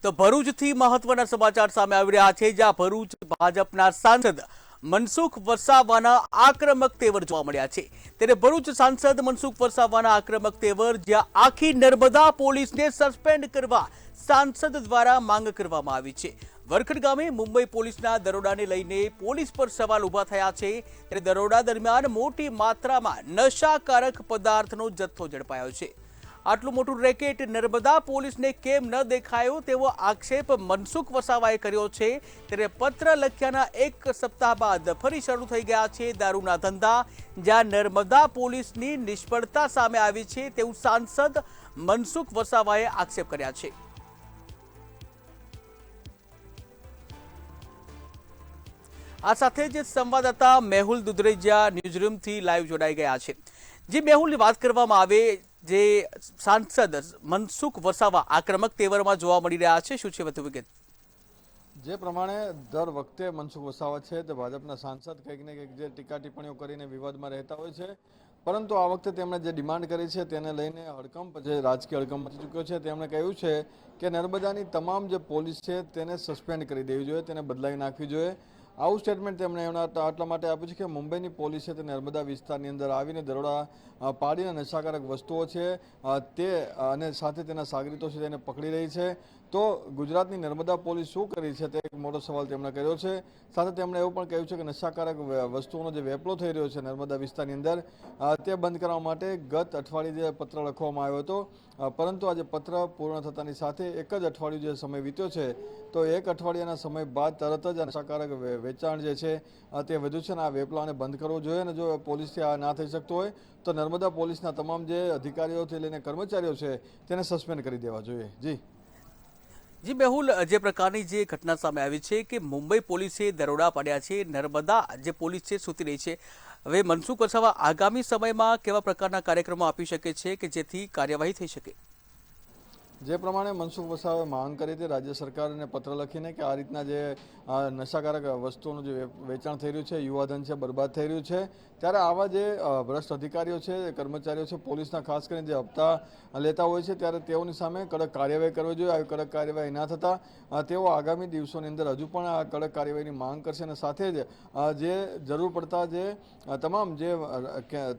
તો ભરૂચથી મહત્વના સમાચાર સામે આવી રહ્યા છે, જ્યાં ભરૂચ ભાજપના સાંસદ મનસુખ વસાવાના આક્રમક તેવર જોવા મળ્યા છે। ત્યારે ભરૂચ સાંસદ મનસુખ વસાવાના આક્રમક તેવર, જ્યાં આખી નર્મદા પોલીસને સસ્પેન્ડ કરવા સાંસદ દ્વારા માંગ કરવામાં આવી છે। વરખડ ગામે મુંબઈ પોલીસના દરોડાને લઈને પોલીસ પર સવાલ ઉભા થયા છે। ત્યારે દરોડા દરમિયાન મોટી માત્રામાં નશાકારક પદાર્થનો જથ્થો ઝડપાયો છે। આટલું મોટું રેકેટ નર્મદા પોલીસને કેમ ન દેખાયો તેવો આક્ષેપ મનસુખ વસાવાએ કર્યો છે। ત્યારે પત્ર લખ્યાના એક સપ્તાહ બાદ ફરી શરૂ થઈ ગયા છે દારૂના ધંધા, જ્યાં નર્મદા પોલીસની નિષ્ફળતા સામે આવી છે તેવું સાંસદ મનસુખ વસાવાએ આક્ષેપ કર્યા છે। આ સાથે જ સંવાદદાતા મેહુલ દુધરેજા ન્યૂઝરૂમથી લાઈવ જોડાઈ ગયા છે। જે મેહુલની વાત કરવામાં આવે, જે સાંસદ મનસુખ વસાવા આક્રમક તેવરમાં જોવા મળી રહ્યા છે, શું છે વધુ વિગત? જે પ્રમાણે દર વખતે મનસુખ વસાવા છે તે ભાજપના સાંસદ કંઈક ને કંઈક જે ટીકા ટિપ્પણીઓ કરીને વિવાદમાં રહેતા હોય છે, પરંતુ આ વખતે તેમણે જે ડિમાન્ડ કરી છે તેને લઈને હડકંપ, જે રાજકીય હડકંપ મચી ચૂક્યો છે। તેમણે કહ્યું છે કે નર્મદાની તમામ જે પોલીસ છે તેને સસ્પેન્ડ કરી દેવી જોઈએ, તેને બદલાવી નાખવી જોઈએ। આવું સ્ટેટમેન્ટ તેમણે આટલા માટે આપ્યું છે કે મુંબઈની પોલીસ છે તે નર્મદા વિસ્તારની અંદર આવીને દરોડા પાડીને નશાકારક વસ્તુઓ છે તે અને સાથે તેના સાગરીતો છે તેને પકડી રહી છે। તો ગુજરાતની નર્મદા પોલીસ શું કરી છે તે એક મોટો સવાલ તેમણે કર્યો છે। સાથે તેમણે એવું પણ કહ્યું છે કે નશાકારક વસ્તુઓનો જે વેપલો થઈ રહ્યો છે નર્મદા વિસ્તારની અંદર તે બંધ કરવા માટે ગત અઠવાડિયે જે પત્ર લખવામાં આવ્યો હતો, પરંતુ આજે પત્ર પૂર્ણ થતાની સાથે એક જ અઠવાડિયું જે સમય વીત્યો છે, તો એક અઠવાડિયાના સમય બાદ તરત જ નશાકારક વેચાણ જે છે તે વધ્યું છે અને આ વેપલાને બંધ કરવો જોઈએ। અને જો પોલીસથી આ ના થઈ શકતું હોય તો નર્મદા પોલીસના તમામ જે અધિકારીઓથી લઈને કર્મચારીઓ છે તેને સસ્પેન્ડ કરી દેવા જોઈએ। જી મેહુલ, જે પ્રકારની જે ઘટના સામે આવી છે કે મુંબઈ પોલીસે દરોડા પાડ્યા છે, નર્મદા જે પોલીસ છે સૂતી રહી છે, હવે મનસુખ વસાવા આગામી સમયમાં કેવા પ્રકારના કાર્યક્રમો આપી શકે છે કે જેથી કાર્યવાહી થઈ શકે? જે પ્રમાણે મનસુખ વસાવાએ માંગ કરી હતી રાજ્ય સરકારને પત્ર લખીને કે આ રીતના જે નશાકારક વસ્તુઓનું જે વેચાણ થઈ રહ્યું છે, યુવાધન છે બરબાદ થઈ રહ્યું છે, ત્યારે આવા જે ભ્રષ્ટ અધિકારીઓ છે, કર્મચારીઓ છે, પોલીસના ખાસ કરીને જે હપ્તા લેતા હોય છે, ત્યારે તેઓની સામે કડક કાર્યવાહી કરવી જોઈએ। આવી કડક કાર્યવાહી ના થતાં તેઓ આગામી દિવસોની અંદર હજુ પણ આ કડક કાર્યવાહીની માંગ કરશે અને સાથે જ જે જરૂર પડતા જે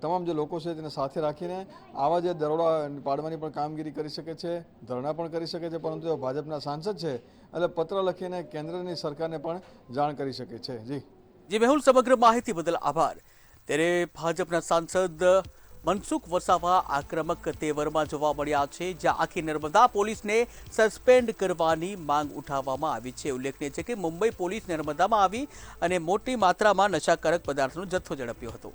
તમામ જે લોકો છે તેને સાથે રાખીને આવા જે દરોડા પાડવાની પણ કામગીરી કરી શકે છે, ધરણા પણ કરી શકે છે, પરંતુ ભાજપના સાંસદ છે એટલે પત્ર લખીને કેન્દ્રની સરકારને પણ જાણ કરી શકે છે। જી મેહુલ, સમગ્ર માહિતી બદલ આભાર। ત્યારે ભાજપના સાંસદ મનસુખ વસાવા આક્રમક તેવરમાં જોવા મળ્યા છે, જ્યાં આખી નર્મદા પોલીસને સસ્પેન્ડ કરવાની માંગ ઉઠાવવામાં આવી છે। ઉલ્લેખનીય છે કે મુંબઈ પોલીસ નર્મદામાં આવી અને મોટી માત્રામાં નશાકારક પદાર્થનો જથ્થો ઝડપ્યો હતો।